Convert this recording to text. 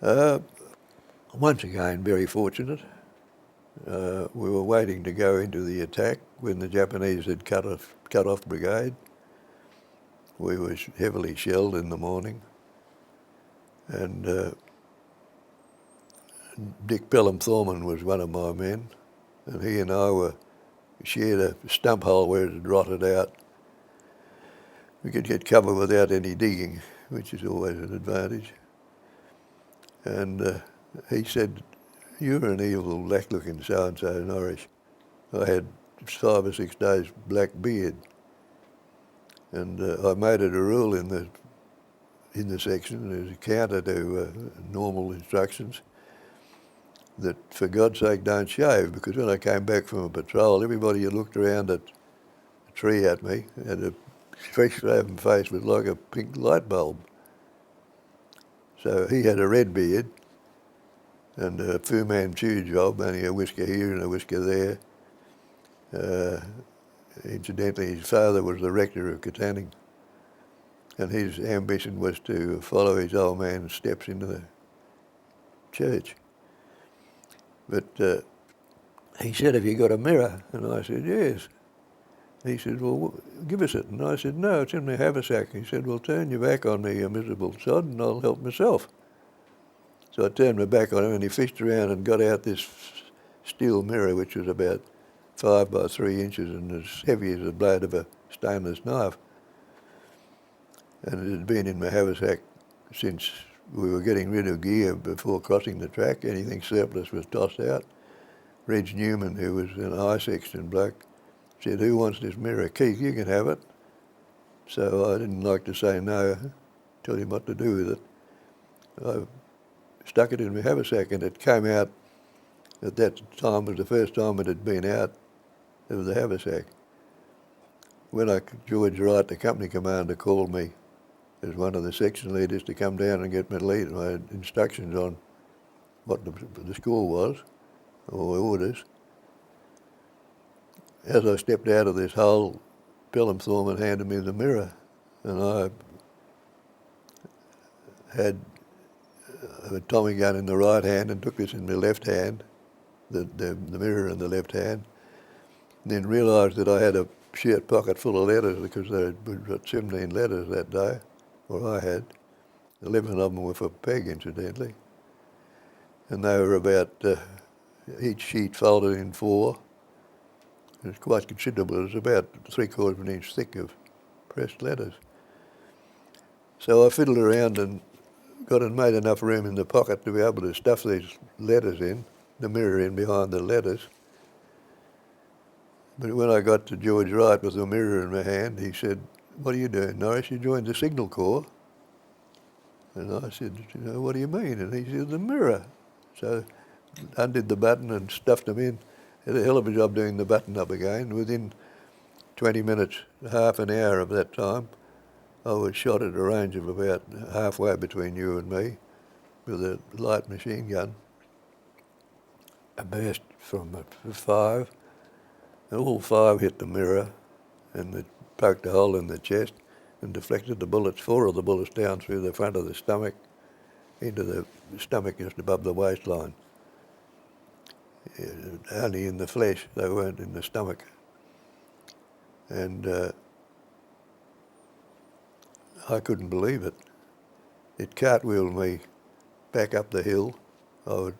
Uh, Once again, very fortunate. We were waiting to go into the attack when the Japanese had cut off Brigade. We were heavily shelled in the morning, and Dick Pelham Thorman was one of my men, and he and I shared a stump hole where it had rotted out. We could get cover without any digging, which is always an advantage. And he said, "You're an evil, black-looking so-and-so, Norrish." I had 5 or 6 days black beard, and I made it a rule in the section, as a counter to normal instructions, that for God's sake don't shave, because when I came back from a patrol, everybody who looked around at a tree at me had a fresh shaven face with like a pink light bulb. So he had a red beard and a Fu Manchu job, only a whisker here and a whisker there. Incidentally, his father was the rector of Katanning, and his ambition was to follow his old man's steps into the church. But he said, "Have you got a mirror?" And I said, "Yes." He said, "Well, give us it." And I said, "No, it's in my haversack." He said, "Well, turn your back on me, you miserable sod, and I'll help myself." So I turned my back on him, and he fished around and got out this steel mirror, which was about 5 by 3 inches and as heavy as the blade of a stainless knife. And it had been in my haversack since we were getting rid of gear before crossing the track. Anything surplus was tossed out. Reg Newman, who was an I-section bloke, said, "Who wants this mirror? Keith, you can have it." So I didn't like to say no, tell him what to do with it. I stuck it in my haversack, and it came out at that time. Was the first time it had been out of the haversack. When George Wright, the company commander, called me as one of the section leaders to come down and get my instructions on what the score was, or orders. As I stepped out of this hole, Pelham Thorman handed me the mirror, and I had a Tommy gun in the right hand and took this in my left hand, the mirror in the left hand, and then realised that I had a shirt pocket full of letters, because there had got 17 letters that day, or I had. 11 of them were for Peg, incidentally. And they were about, each sheet folded in 4. It was quite considerable. It was about 3/4 of an inch thick of pressed letters. So I fiddled around and got and made enough room in the pocket to be able to stuff these letters in, the mirror in behind the letters. But when I got to George Wright with the mirror in my hand, he said, "What are you doing, Norrish? You joined the Signal Corps?" And I said, "What do you mean?" And he said, "The mirror." So undid the button and stuffed them in. Had a hell of a job doing the button up again. Within 20 minutes, half an hour of that time, I was shot at a range of about halfway between you and me with a light machine gun. A burst from 5, and all 5 hit the mirror, and it poked a hole in the chest and deflected the bullets, 4 of the bullets down through the front of the stomach into the stomach just above the waistline. Only in the flesh, they weren't in the stomach. And I couldn't believe it. It cartwheeled me back up the hill. I